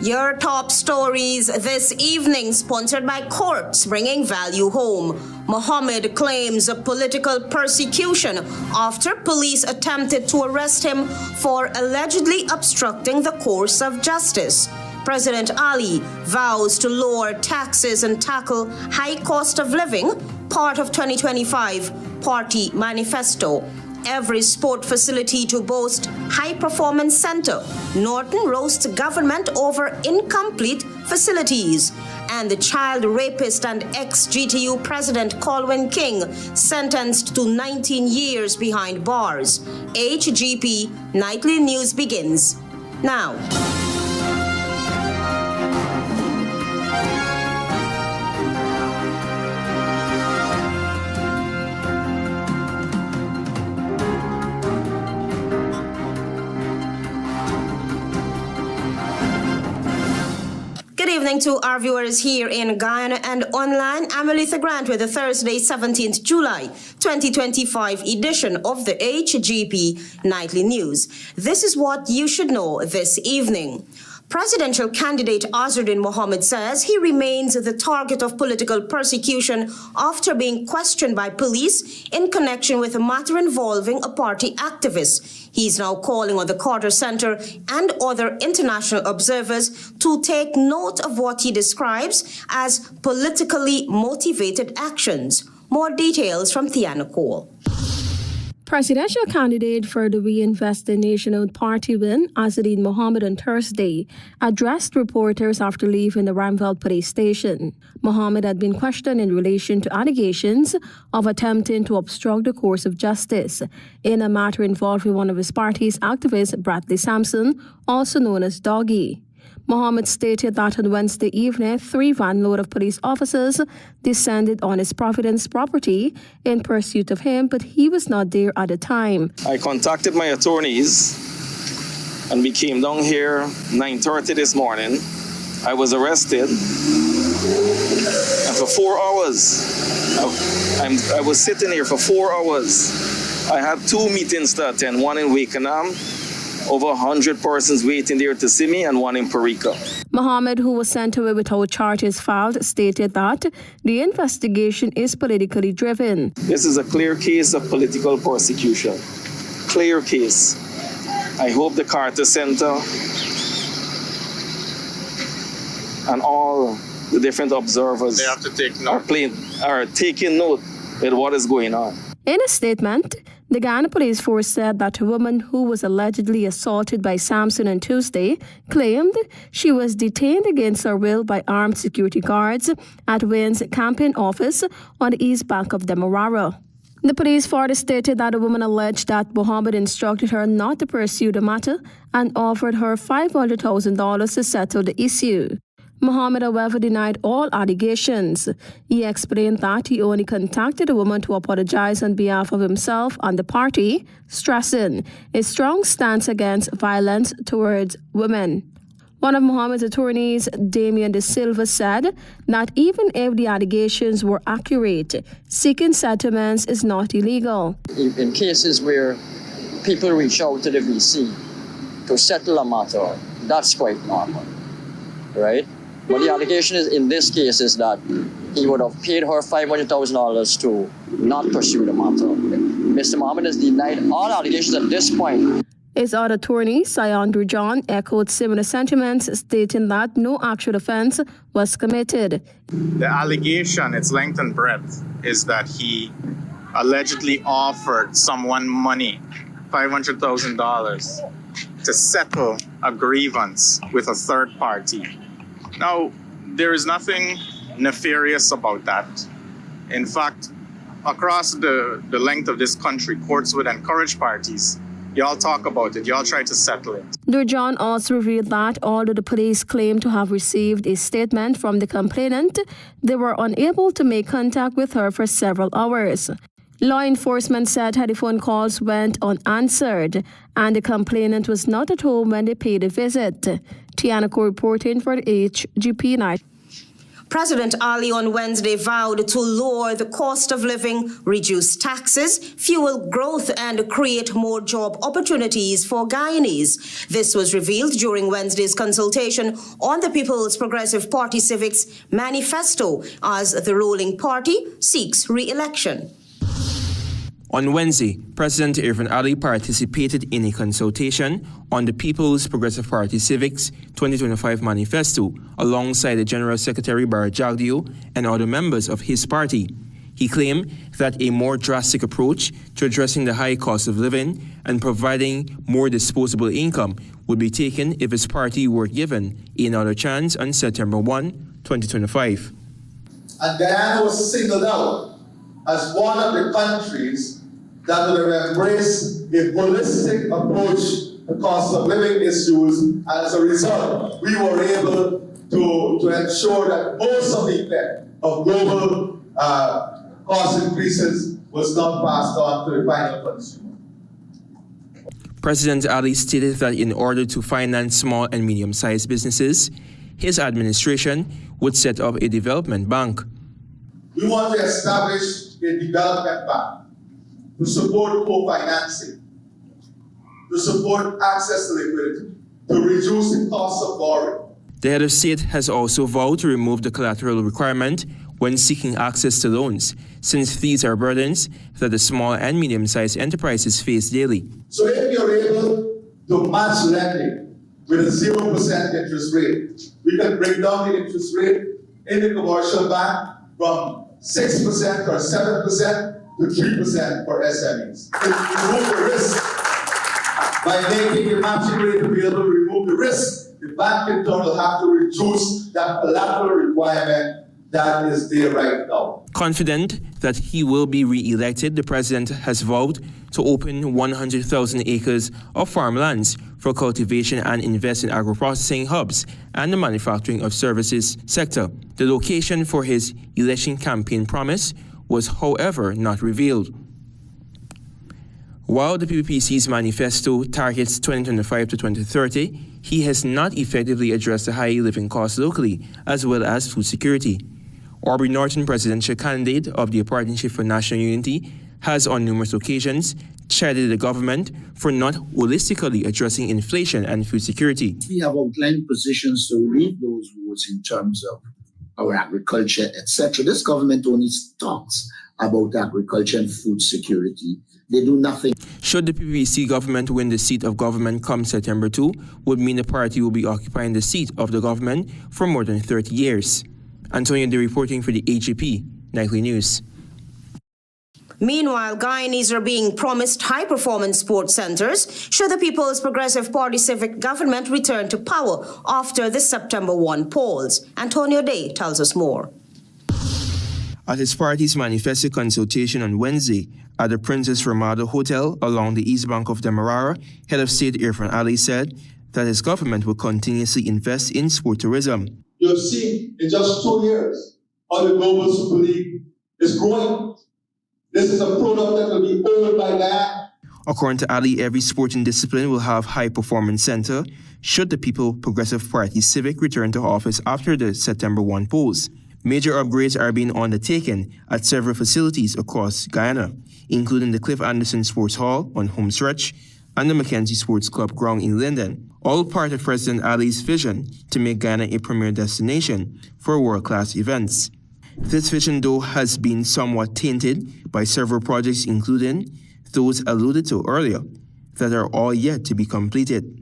Your top stories this evening, sponsored by Courts Bringing Value Home. Mohammed claims of political persecution after police attempted to arrest him for allegedly obstructing the course of justice. President Ali vows to lower taxes and tackle high cost of living, part of 2025 party manifesto. Every sport facility to boast high-performance center. Norton roasts government over incomplete facilities. And the child rapist and ex-GTU President COLWYN King sentenced to 19 years behind bars. HGP Nightly News begins now. Good evening to our viewers here in Guyana and online. I'm ALETHEA Grant with the Thursday, 17th July 2025 edition of the HGP Nightly News. This is what you should know this evening. Presidential candidate Azzuddin Mohammed says he remains the target of political persecution after being questioned by police in connection with a matter involving a party activist. He's now calling on the Carter Center and other international observers to take note of what he describes as politically motivated actions. More details from Tiana Cole. Presidential candidate for the Reinvested National Party-Win, Azzuddin Mohammed, on Thursday addressed reporters after leaving the Ramveld police station. Mohammed had been questioned in relation to allegations of attempting to obstruct the course of justice in a matter involving one of his party's activists, Bradley Sampson, also known as Doggy. Mohammed stated that on Wednesday evening, 3 van-load of police officers descended on his Providence property in pursuit of him, but he was not there at the time. I contacted my attorneys and we came down here 9:30 this morning. I was arrested and for 4 hours, I was sitting here for 4 hours. I had 2 meetings to attend, one in Wakenham, over 100 persons waiting there to see me, and one in Parika. Mohammed, who was sent away without charges filed, stated that the investigation is politically driven. This is a clear case of political persecution. Clear case. I hope the Carter Center and all the different observers they have to take note. are taking note of what is going on. In a statement, the Guyana Police Force said that a woman who was allegedly assaulted by Sampson on Tuesday claimed she was detained against her will by armed security guards at WIN's campaign office on the east bank of the Demerara. The police further stated that the woman alleged that Mohammed instructed her not to pursue the matter and offered her $500,000 to settle the issue. Mohammed, however, denied all allegations. He explained that he only contacted the woman to apologize on behalf of himself and the party, stressing a strong stance against violence towards women. One of Mohammed's attorneys, Damian De Silva, said that even if the allegations were accurate, seeking settlements is not illegal. In cases where people reach out to the VC to settle a matter, that's quite normal, right? But the allegation is, in this case, is that he would have paid her $500,000 to not pursue the matter. Mr. Mohammed has denied all allegations at this point. His other attorney, Sayandru John, echoed similar sentiments, stating that no actual offense was committed. The allegation, its length and breadth, is that he allegedly offered someone money, $500,000, to settle a grievance with a third party. Now, there is nothing nefarious about that. In fact, across the length of this country, courts would encourage parties. Y'all talk about it. Y'all try to settle it. Durjan also revealed that although the police claimed to have received a statement from the complainant, they were unable to make contact with her for several hours. Law enforcement said telephone calls went unanswered and the complainant was not at home when they paid a visit. Tiana Cole reporting for the HGP Night. President Ali on Wednesday vowed to lower the cost of living, reduce taxes, fuel growth, and create more job opportunities for Guyanese. This was revealed during Wednesday's consultation on the People's Progressive Party Civic's manifesto as the ruling party seeks re-election. On Wednesday, President Irfan Ali participated in a consultation on the People's Progressive Party Civic's 2025 manifesto alongside the General Secretary Barry Jagdeo and other members of his party. He claimed that a more drastic approach to addressing the high cost of living and providing more disposable income would be taken if his party were given another chance on September 1, 2025. And Guyana was singled out as one of the countries that would have embraced a holistic approach to cost of living issues. And as a result, we were able to ensure that most of the effect of global cost increases was not passed on to the final consumer. President Ali stated that in order to finance small and medium-sized businesses, his administration would set up a development bank. We want to establish a development bank to support co-financing, to support access to liquidity, to reduce the cost of borrowing. The head of state has also vowed to remove the collateral requirement when seeking access to loans, since these are burdens that the small and medium-sized enterprises face daily. So if you're able to match lending with a 0% interest rate, we can bring down the interest rate in the commercial bank from 6% or 7% to 3% for SMEs. To remove the risk by making the matching rate available, remove the risk. The bank in turn will have to reduce that collateral requirement that is there right now. Confident that he will be re-elected, the president has vowed to open 100,000 acres of farmlands for cultivation and invest in agro-processing hubs and the manufacturing of services sector. The location for his election campaign promise was, however, not revealed. While the PPPC's manifesto targets 2025 to 2030, he has not effectively addressed the high living costs locally, as well as food security. Aubrey Norton, presidential candidate of the Partnership for National Unity, has on numerous occasions chided the government for not holistically addressing inflation and food security. We have outlined positions to read those votes in terms of our agriculture, etc. This government only talks about agriculture and food security. They do nothing. Should the PPC government win the seat of government come September 2, would mean the party will be occupying the seat of the government for more than 30 years. Antonio De reporting for the HGP Nightly News. Meanwhile, Guyanese are being promised high-performance sports centers should the People's Progressive Party Civic government return to power after the September 1 polls. Antonio Day tells us more. At his party's manifesto consultation on Wednesday at the Princess Ramada Hotel along the east bank of Demerara, head of state Irfan Ali said that his government will continuously invest in sport tourism. You have seen in just 2 years how the Global Super League is growing. This is a product that will be owned by Guyana. According to Ali, every sporting discipline will have high-performance center should the People Progressive Party Civic return to office after the September 1 polls. Major upgrades are being undertaken at several facilities across Guyana, including the Cliff Anderson Sports Hall on Homestretch and the Mackenzie Sports Club ground in Linden, all part of President Ali's vision to make Guyana a premier destination for world-class events. This vision, though, has been somewhat tainted by several projects, including those alluded to earlier, that are all yet to be completed.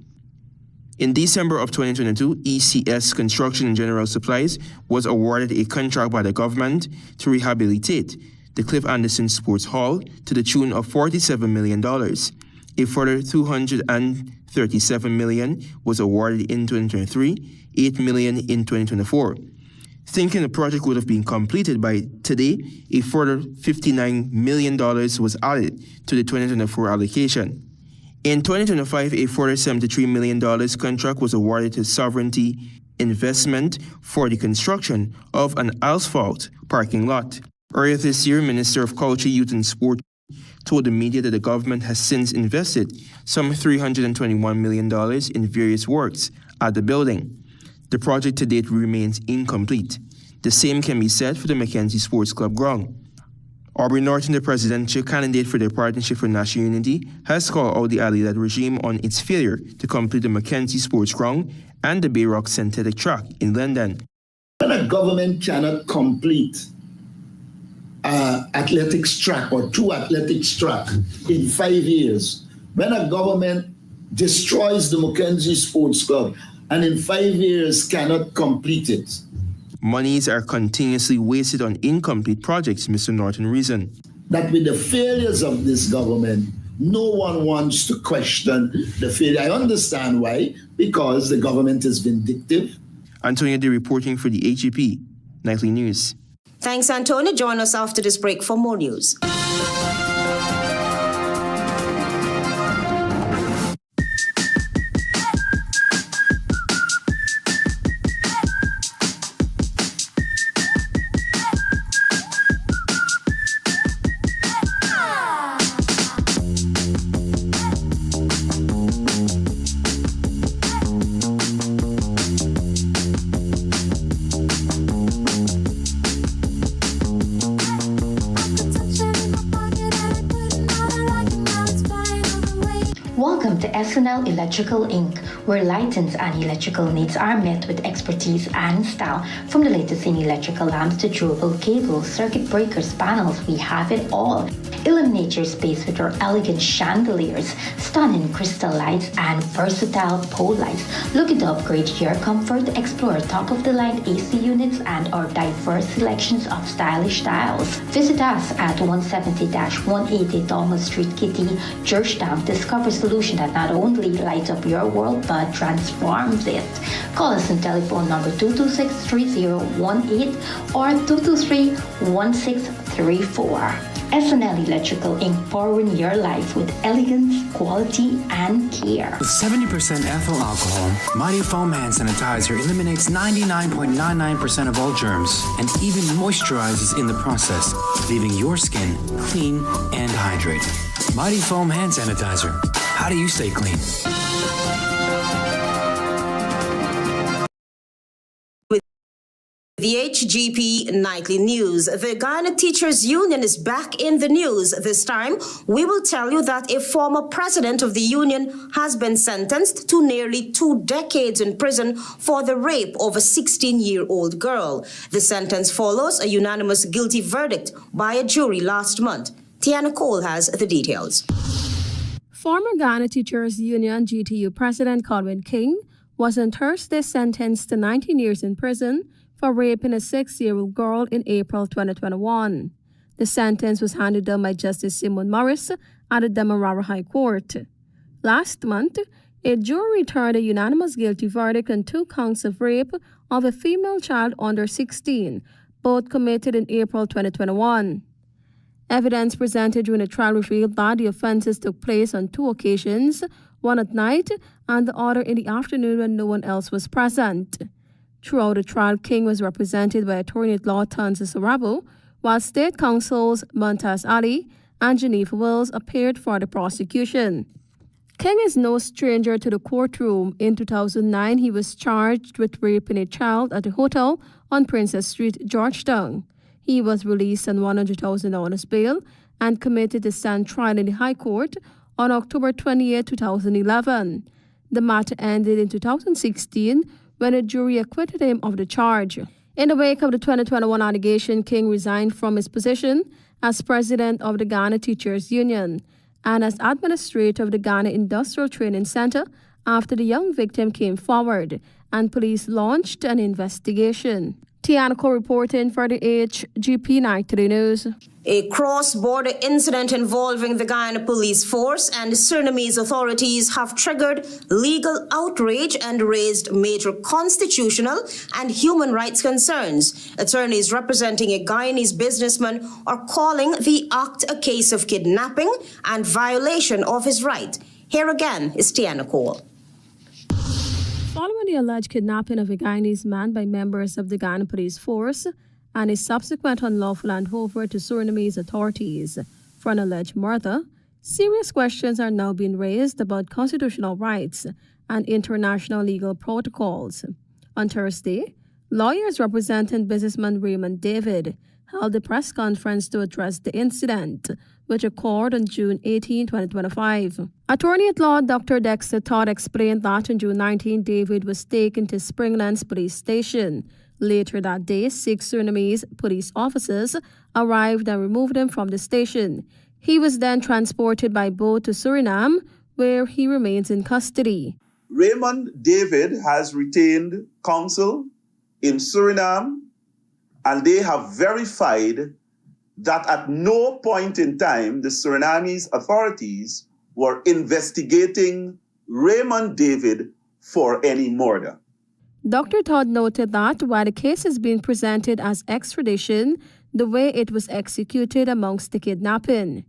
In December of 2022, ECS Construction and General Supplies was awarded a contract by the government to rehabilitate the Cliff Anderson Sports Hall to the tune of $47 million. A further $237 million was awarded in 2023, $8 million in 2024. Thinking the project would have been completed by today, a further $59 million was added to the 2024 allocation. In 2025, a further $73 million contract was awarded to Sovereignty Investment for the construction of an asphalt parking lot. Earlier this year, Minister of Culture, Youth and Sport told the media that the government has since invested some $321 million in various works at the building. The project to date remains incomplete. The same can be said for the Mackenzie Sports Club ground. Aubrey Norton, the presidential candidate for the Partnership for National Unity, has called out the ALETHEA regime on its failure to complete the Mackenzie Sports Ground and the Bay Rock Synthetic Track in London. When a government cannot complete athletics track or 2 athletics track in 5 years, when a government destroys the Mackenzie Sports Club and in 5 years cannot complete it, monies are continuously wasted on incomplete projects, Mr. Norton reasoned. That with the failures of this government, no one wants to question the failure. I understand why, because the government is vindictive. Antonio D reporting for the HGP Nightly News. Thanks, Antonio. Join us after this break for more news. Welcome to SNL Electrical Inc., where lighting and electrical needs are met with expertise and style. From the latest in electrical lamps to durable cables, circuit breakers, panels, we have it all. Illuminate your space with our elegant chandeliers, stunning crystal lights, and versatile pole lights. Looking to upgrade your comfort? Explore top-of-the-line AC units and our diverse selections of stylish styles. Visit us at 170-180 Thomas Street, Kitty, Georgetown. Discover a solution that not only lights up your world but transforms it. Call us on telephone number 226-3018 or 223-1634. SNL Electrical Inc. powering your life with elegance, quality, and care. With 70% ethyl alcohol, Mighty Foam Hand Sanitizer eliminates 99.99% of all germs and even moisturizes in the process, leaving your skin clean and hydrated. Mighty Foam Hand Sanitizer. How do you stay clean? The HGP Nightly News. The Guyana Teachers Union is back in the news. This time, we will tell you that a former president of the union has been sentenced to nearly 2 decades in prison for the rape of a 16-year-old girl. The sentence follows a unanimous guilty verdict by a jury last month. Tiana Cole has the details. Former Ghana Teachers Union GTU President COLWYN King was on Thursday sentenced to 19 years in prison for raping a 6-year-old girl in April 2021. The sentence was handed down by Justice Simon Morris at the Demerara High Court. Last month, a jury returned a unanimous guilty verdict on 2 counts of rape of a female child under 16, both committed in April 2021. Evidence presented during the trial revealed that the offenses took place on 2 occasions, one at night and the other in the afternoon when no one else was present. Throughout the trial, King was represented by attorney at law Tanza Sarabo, while state counsels Montaz Ali and Geneva Wills appeared for the prosecution. King is no stranger to the courtroom. In 2009, he was charged with raping a child at a hotel on Princess Street, Georgetown. He was released on $100,000 bail and committed to stand trial in the High Court on October 28, 2011. The matter ended in 2016 when a jury acquitted him of the charge. In the wake of the 2021 allegation, King resigned from his position as president of the Ghana Teachers Union and as administrator of the Ghana Industrial Training Center after the young victim came forward and police launched an investigation. Tianco reporting for the HGP Nightly News. A cross-border incident involving the Guyana Police Force and Surinamese authorities have triggered legal outrage and raised major constitutional and human rights concerns. Attorneys representing a Guyanese businessman are calling the act a case of kidnapping and violation of his right. Here again is Tiana Cole. Following the alleged kidnapping of a Guyanese man by members of the Ghana Police Force and his subsequent unlawful handover to Surinamese authorities for an alleged murder, serious questions are now being raised about constitutional rights and international legal protocols. On Thursday, Lawyers representing businessman Raymond David held a press conference to address the incident, which occurred on June 18, 2025. Attorney at law Dr. Dexter Todd explained that on June 19, David was taken to Springlands Police Station. Later that day, 6 Surinamese police officers arrived and removed him from the station. He was then transported by boat to Suriname, where he remains in custody. Raymond David has retained counsel in Suriname, and they have verified that at no point in time the Surinamese authorities were investigating Raymond David for any murder. Dr. Todd noted that while the case is being presented as extradition, the way it was executed amongst the kidnapping.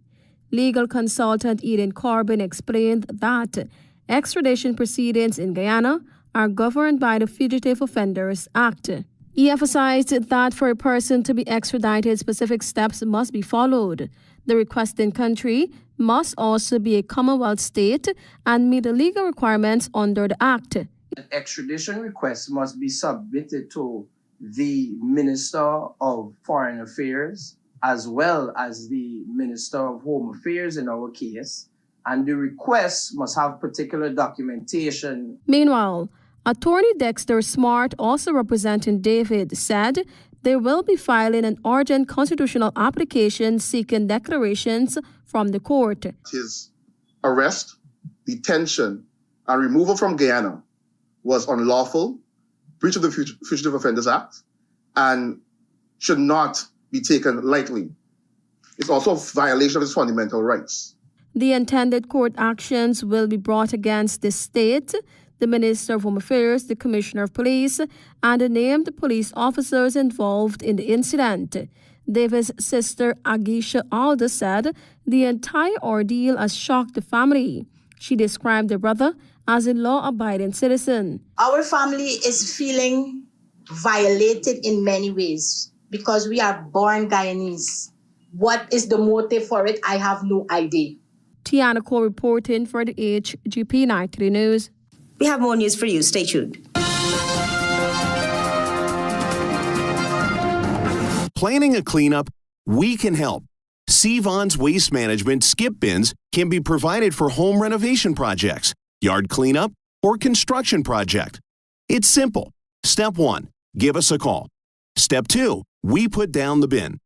Legal consultant Eden Corbin explained that extradition proceedings in Guyana are governed by the Fugitive Offenders Act. He emphasized that for a person to be extradited, specific steps must be followed. The requesting country must also be a Commonwealth state and meet the legal requirements under the Act. An extradition request must be submitted to the Minister of Foreign Affairs as well as the Minister of Home Affairs in our case, and the request must have particular documentation. Meanwhile, Attorney Dexter Smart, also representing David, said they will be filing an urgent constitutional application seeking declarations from the court. His arrest, detention, and removal from Guyana was unlawful, breach of the Fugitive Offenders Act, and should not be taken lightly. It's also a violation of his fundamental rights. The intended court actions will be brought against the state, the Minister of Home Affairs, the Commissioner of Police, and the named police officers involved in the incident. David's sister, Agisha Alda, said the entire ordeal has shocked the family. She described the brother as a law-abiding citizen. Our family is feeling violated in many ways because we are born Guyanese. What is the motive for it? I have no idea. Tiana Cole reporting for the HGP Nightly News. We have more news for you. Stay tuned. Planning a cleanup? We can help. Vons Waste Management skip bins can be provided for home renovation projects, yard cleanup, or construction project. It's simple. Step 1, give us a call. Step 2, we put down the bin.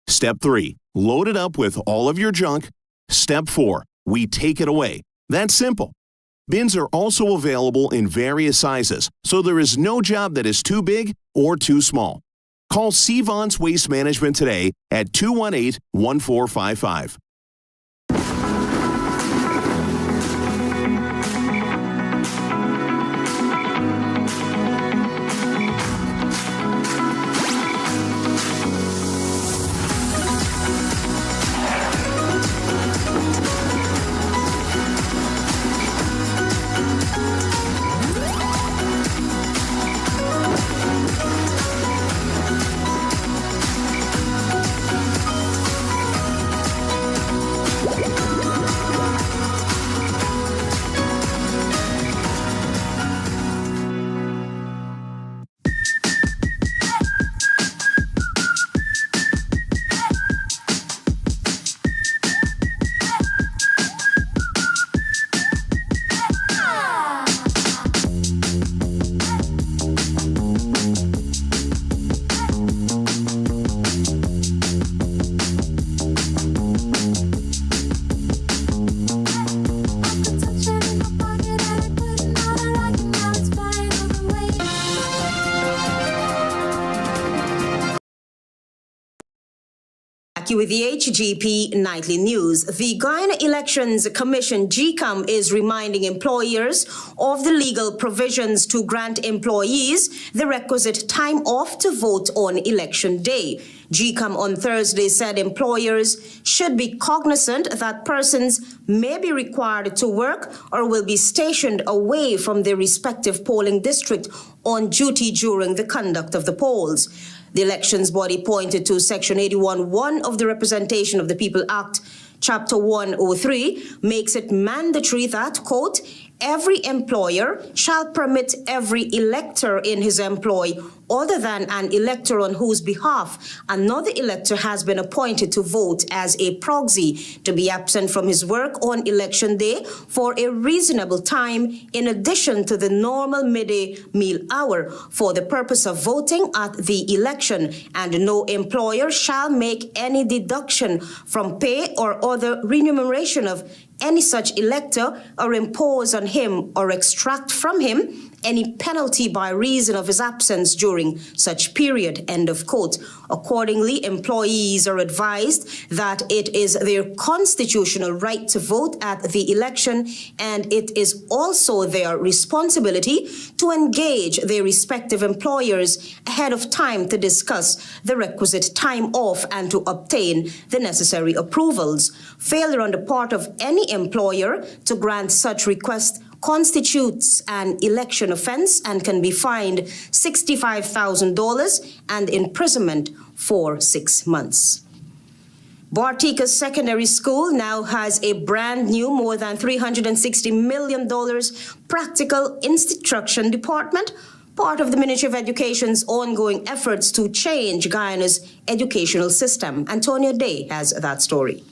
Step 3, load it up with all of your junk. Step 4, we take it away. That's simple. Bins are also available in various sizes, so there is no job that is too big or too small. Call Vons Waste Management today at 218-1455. With the HGP Nightly News, the Guyana Elections Commission GCOM is reminding employers of the legal provisions to grant employees the requisite time off to vote on election day. GCOM on Thursday said employers should be cognizant that persons may be required to work or will be stationed away from their respective polling district on duty during the conduct of the polls. The elections body pointed to Section 81(1) of the Representation of the People Act, Chapter 103, makes it mandatory that, quote, every employer shall permit every elector in his employ other than an elector on whose behalf another elector has been appointed to vote as a proxy to be absent from his work on election day for a reasonable time in addition to the normal midday meal hour for the purpose of voting at the election, and no employer shall make any deduction from pay or other remuneration of any such elector or impose on him or extract from him any penalty by reason of his absence during such period, end of quote. Accordingly, employees are advised that it is their constitutional right to vote at the election, and it is also their responsibility to engage their respective employers ahead of time to discuss the requisite time off and to obtain the necessary approvals. Failure on the part of any employer to grant such request constitutes an election offense and can be fined $65,000 and imprisonment for 6 months. Bartica Secondary School now has a brand new, more than $360 million practical instruction department, part of the Ministry of Education's ongoing efforts to change Guyana's educational system. Antonio Day has that story.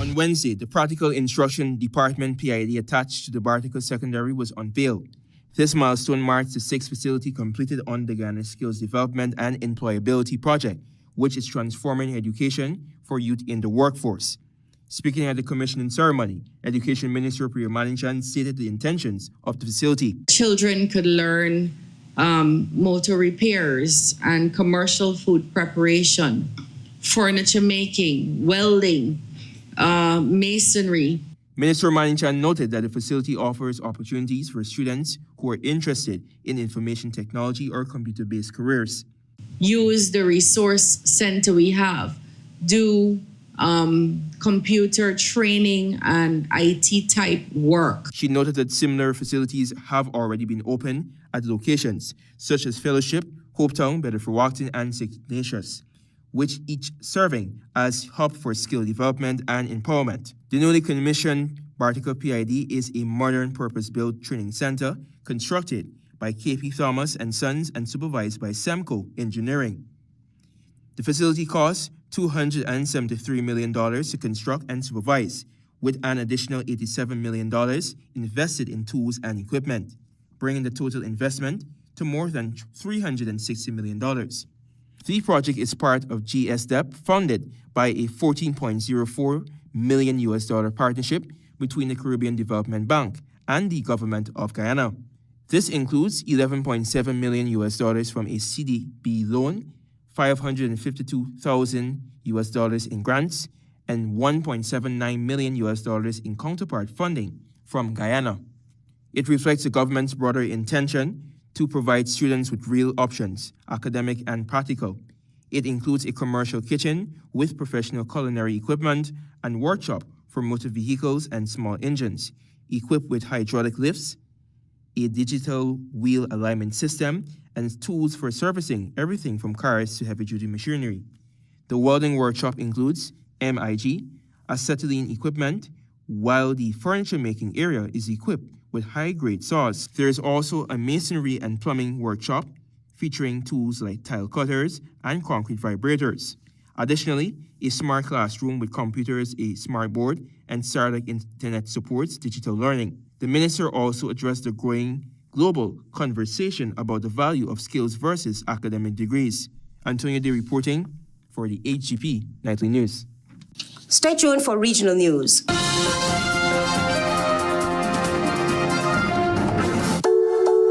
On Wednesday, the Practical Instruction Department PID attached to the Bartica Secondary was unveiled. This milestone marks the 6th facility completed on the Guyana Skills Development and Employability Project, which is transforming education for youth in the workforce. Speaking at the commissioning ceremony, Education Minister Priya Manichan stated the intentions of the facility. Children could learn motor repairs and commercial food preparation, furniture making, welding, masonry. Minister Manichan noted that the facility offers opportunities for students who are interested in information technology or computer-based careers. Use the resource center we have, do computer training and IT type work. She noted that similar facilities have already been opened at locations such as Fellowship, Hopetown, Bedford-Walton, and St. Ignatius, which each serving as hub for skill development and empowerment. The newly commissioned Bartica PID is a modern purpose-built training center constructed by KP Thomas and Sons and supervised by Semco Engineering. The facility costs $273 million to construct and supervise, with an additional $87 million invested in tools and equipment, bringing the total investment to more than $360 million. The project is part of GSDEP, funded by a $14.04 million partnership between the Caribbean Development Bank and the government of Guyana. This includes $11.7 million from a CDB loan, $552,000 in grants, and $1.79 million in counterpart funding from Guyana. It reflects the government's broader intention to provide students with real options, academic and practical. It includes a commercial kitchen with professional culinary equipment and workshop for motor vehicles and small engines, equipped with hydraulic lifts, a digital wheel alignment system, and tools for servicing everything from cars to heavy-duty machinery. The welding workshop includes MIG, acetylene equipment, while the furniture-making area is equipped with high-grade saws. There is also a masonry and plumbing workshop featuring tools like tile cutters and concrete vibrators. Additionally, a smart classroom with computers, a smart board, and satellite internet supports digital learning. The minister also addressed the growing global conversation about the value of skills versus academic degrees. Antonio Day reporting for the HGP Nightly News. Stay tuned for regional news.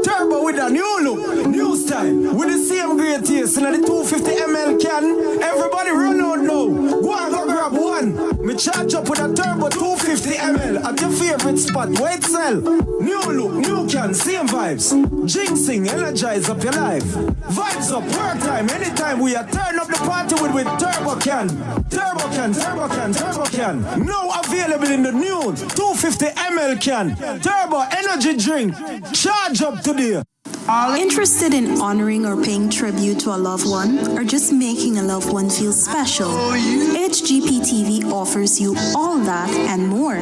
Turbo with a new look, new style, with the same great taste in the 250 ml can. Everybody run out now. Go and go grab one. Me charge up with a turbo 250 ml at your favorite spot. Wait, sell. New look, new can, same vibes. Jinxing, energize up your life. Vibes up, work time, anytime we are turn up the party with turbo can. Turbo can, turbo can, turbo can. Now available in the new 250 ml can. Turbo energy drink. Charge up today. Interested in honoring or paying tribute to a loved one, or just making a loved one feel special? HGP TV offers you all that and more.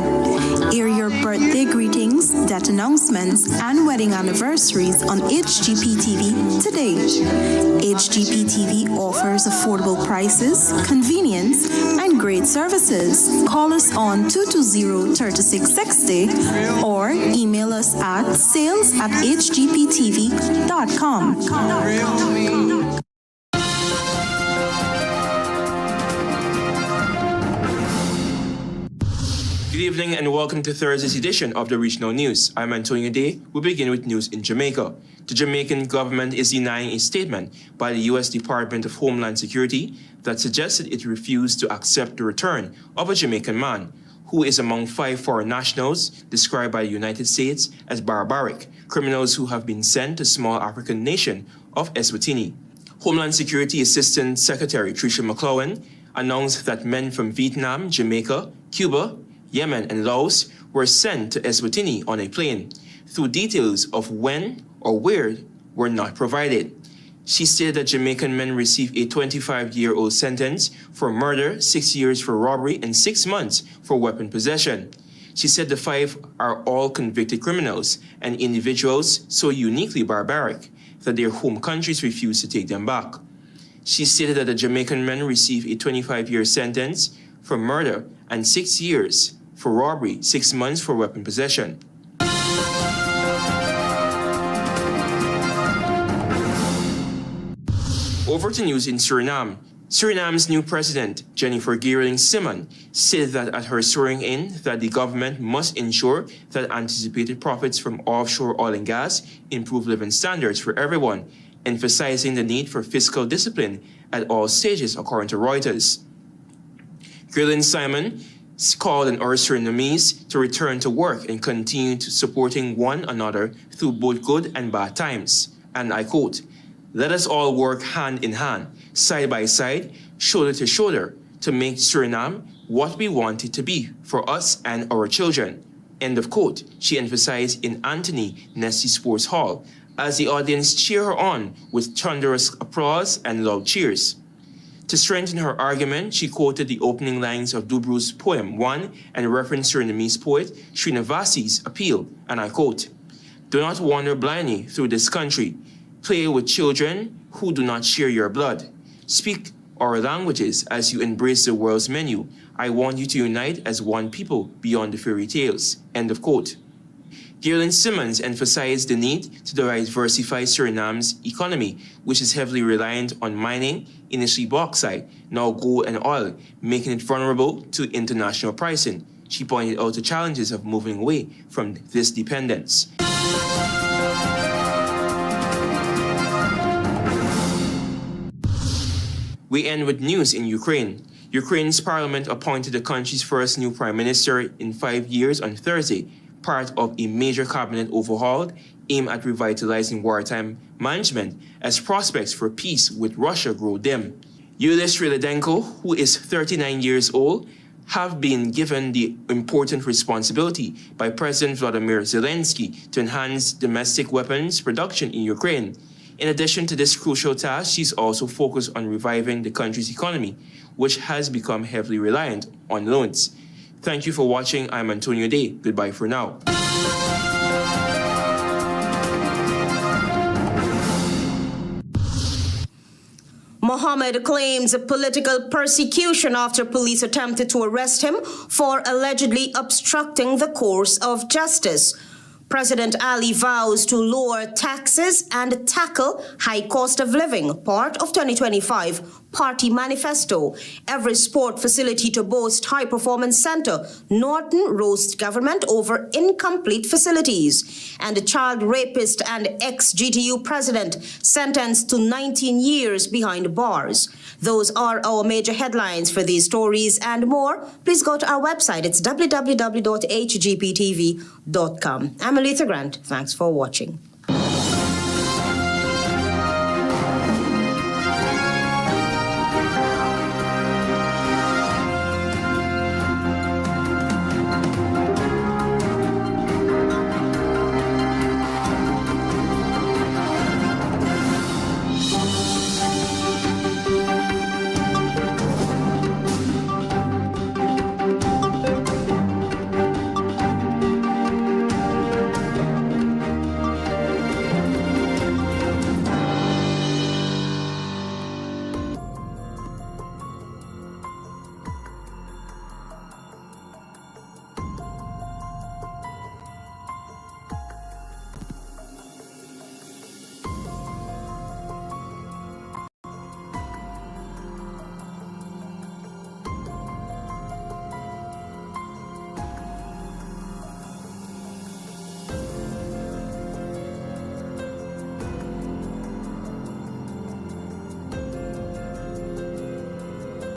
Air your birthday greetings, death announcements, and wedding anniversaries on HGP TV today. HGP TV offers affordable prices, convenience, and great services. Call us on 220-3660 or email us at sales@hgptv.com. Good evening and welcome to Thursday's edition of the Regional News. I'm Antonio Day. We begin with news in Jamaica. The Jamaican government is denying a statement by the U.S. Department of Homeland Security that suggested it refused to accept the return of a Jamaican man who is among 5 foreign nationals described by the United States as barbaric, criminals who have been sent to small African nation of Eswatini. Homeland Security Assistant Secretary Tricia McClowan announced that men from Vietnam, Jamaica, Cuba, Yemen, and Laos were sent to Eswatini on a plane, though details of when or where were not provided. She stated that Jamaican men received a 25-year-old sentence for murder, 6 years for robbery, and 6 months for weapon possession. She said the 5 are all convicted criminals and individuals so uniquely barbaric that their home countries refuse to take them back. She stated that the Jamaican men received a 25-year sentence for murder and 6 years for robbery, 6 months for weapon possession. Over to news in Suriname. Suriname's new president, Jennifer Gierling-Simon, said that at her swearing-in that the government must ensure that anticipated profits from offshore oil and gas improve living standards for everyone, emphasizing the need for fiscal discipline at all stages, according to Reuters. Gierling-Simon called on our Surinamese to return to work and continue to supporting one another through both good and bad times. And I quote, "Let us all work hand in hand, side by side, shoulder to shoulder, to make Suriname what we want it to be for us and our children." End of quote, she emphasized in Anthony Nessie Sports Hall as the audience cheer her on with thunderous applause and loud cheers. To strengthen her argument, she quoted the opening lines of Dubru's poem 1 and referenced Surinamese poet Srinivasi's appeal, and I quote, "Do not wander blindly through this country. Play with children who do not share your blood. Speak our languages as you embrace the world's menu. I want you to unite as one people beyond the fairy tales." End of quote. Gierling-Simons emphasized the need to diversify Suriname's economy, which is heavily reliant on mining, initially bauxite, now gold and oil, making it vulnerable to international pricing. She pointed out the challenges of moving away from this dependence. We end with news in Ukraine. Ukraine's parliament appointed the country's first new prime minister in 5 years on Thursday, part of a major cabinet overhaul aimed at revitalizing wartime management as prospects for peace with Russia grow dim. Yulia Sriladenko, who is 39 years old, have been given the important responsibility by President Vladimir Zelensky to enhance domestic weapons production in Ukraine. In addition to this crucial task, she's also focused on reviving the country's economy, which has become heavily reliant on loans. Thank you for watching. I'm Antonio Day. Goodbye for now. Mohamed claims political persecution after police attempted to arrest him for allegedly obstructing the course of justice. President Ali vows to lower taxes and tackle high cost of living, part of 2025 party manifesto. Every sport facility to boast high-performance center. Norton roasts government over incomplete facilities. And a child rapist and ex-GTU president sentenced to 19 years behind bars. Those are our major headlines. For these stories and more, please go to our website. It's www.hgptv.com. I'm Aletha Grant. Thanks for watching.